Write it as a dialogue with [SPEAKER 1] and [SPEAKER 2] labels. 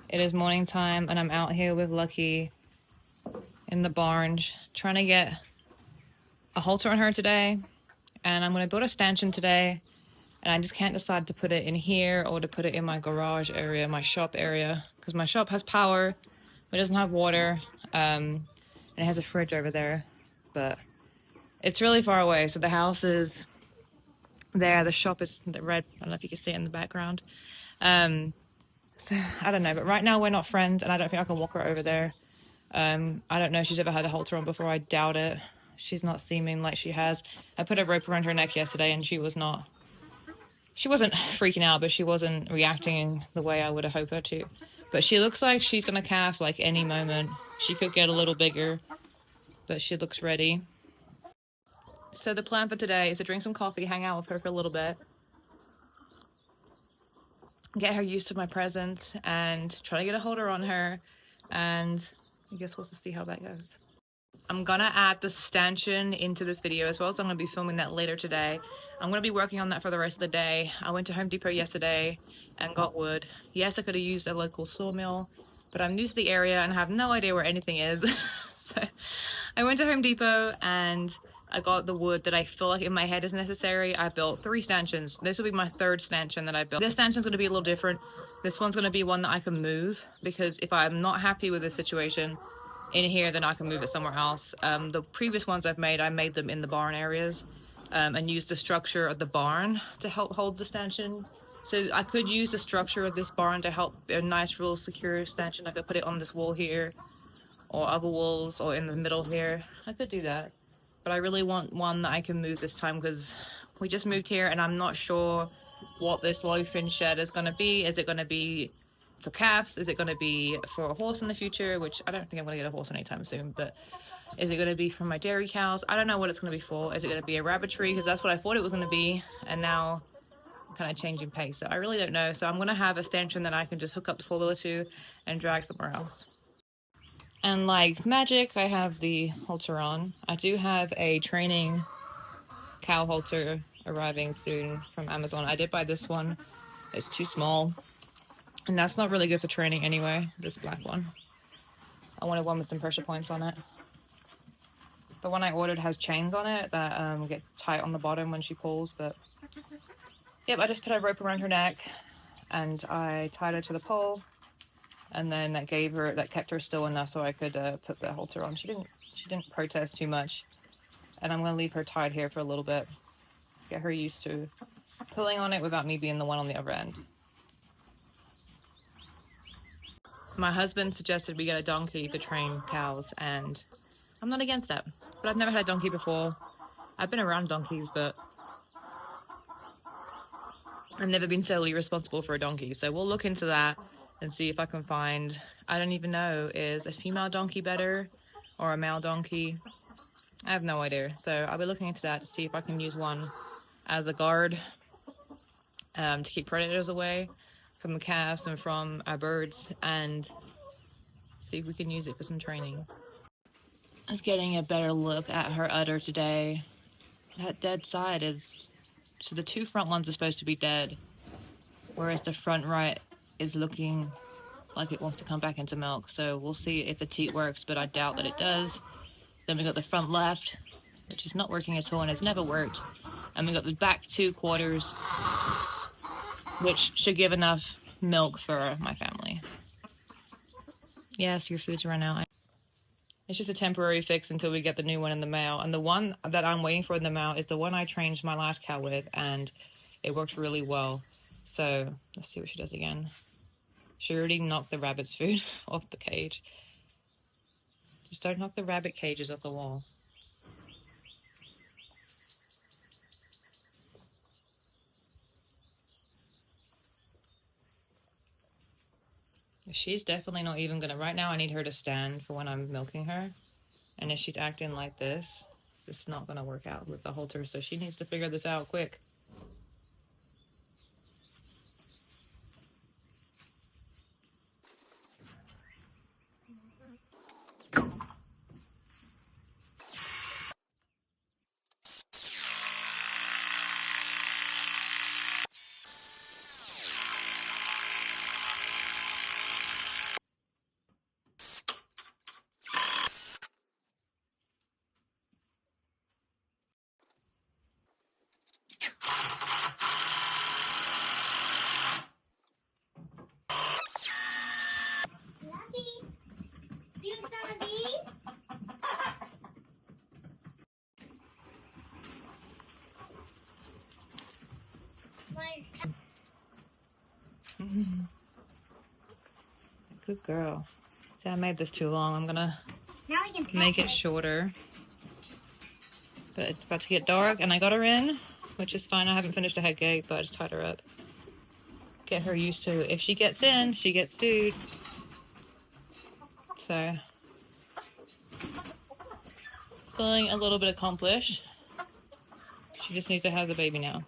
[SPEAKER 1] It is morning time and I'm out here with Lucky in the barn trying to get a halter on her today. And I'm going to build a stanchion today. And I just can't decide to put it in here or to put it in my garage area, my shop area. Because my shop has power, but it doesn't have water. And it has a fridge over there. But it's really far away. So the house is there. The shop is the red. I don't know if you can see it in the background. So I don't know. But right now we're not friends. And I don't think I can walk her over there. I don't know if she's ever had a halter on before. I doubt it. She's not seeming like she has. I put a rope around her neck yesterday and she wasn't freaking out, but she wasn't reacting the way I would have hoped her to. But she looks like she's going to calf like any moment. She could get a little bigger, but she looks ready. So the plan for today is to drink some coffee, hang out with her for a little bit, get her used to my presence, and try to get a halter on her. And I guess we'll just see how that goes. I'm gonna add the stanchion into this video as well, so I'm gonna be filming that later today. I'm gonna be working on that for the rest of the day. I went to Home Depot yesterday and got wood. Yes, I could have used a local sawmill, but I'm new to the area and have no idea where anything is. So I went to Home Depot and I got the wood that I feel like in my head is necessary. I built 3 stanchions. This will be my 3rd stanchion that I built. This stanchion's gonna be a little different. This one's gonna be one that I can move, because if I'm not happy with this situation in here, then I can move it somewhere else. The previous ones I made them in the barn areas, and used the structure of the barn to help hold the stanchion. So I could use the structure of this barn to help a nice, real secure stanchion. I could put it on this wall here, or other walls, or in the middle here. I could do that, but I really want one that I can move this time, because we just moved here and I'm not sure what this low-fin shed is going to be. Is it going to be for calves? Is it going to be for a horse in the future? Which I don't think I'm going to get a horse anytime soon, but is it going to be for my dairy cows? I don't know what it's going to be for. Is it going to be a rabbitry? Because that's what I thought it was going to be, and now I'm kind of changing pace. So I really don't know. So I'm going to have a stanchion that I can just hook up the 4-wheeler to and drag somewhere else. And like magic, I have the halter on. I do have a training cow halter arriving soon from Amazon. I did buy this one. It's too small. And that's not really good for training anyway, this black one. I wanted one with some pressure points on it. The one I ordered has chains on it that get tight on the bottom when she pulls, but yep, I just put a rope around her neck and I tied her to the pole, and then that kept her still enough so I could put the halter on. She didn't protest too much, and I'm gonna leave her tied here for a little bit, get her used to pulling on it without me being the one on the other end. My husband suggested we get a donkey to train cows, and I'm not against that, but I've never had a donkey before. I've been around donkeys, but I've never been solely responsible for a donkey. So we'll look into that and see if I can find, I don't even know, is a female donkey better or a male donkey? I have no idea. So I'll be looking into that to see if I can use one as a guard to keep predators away from the calves and from our birds, and see if we can use it for some training. I was getting a better look at her udder today. That dead side is, so the 2 front ones are supposed to be dead, whereas the front right is looking like it wants to come back into milk. So we'll see if the teat works, but I doubt that it does. Then we got the front left, which is not working at all and has never worked. And we got the back 2 quarters, which should give enough milk for my family. Yes, your food's run out. It's just a temporary fix until we get the new one in the mail. And the one that I'm waiting for in the mail is the one I trained my last cow with, and it worked really well. So let's see what she does again. She already knocked the rabbit's food off the cage. Just don't knock the rabbit cages off the wall. She's definitely not even gonna, right now I need her to stand for when I'm milking her. And if she's acting like this, it's not gonna work out with the halter, so she needs to figure this out quick. Good girl. See, I made this too long. I'm gonna make it shorter. But it's about to get dark, and I got her in, which is fine. I haven't finished the head gate, but I just tied her up. Get her used to, if she gets in, she gets food. So, feeling a little bit accomplished. She just needs to have the baby now.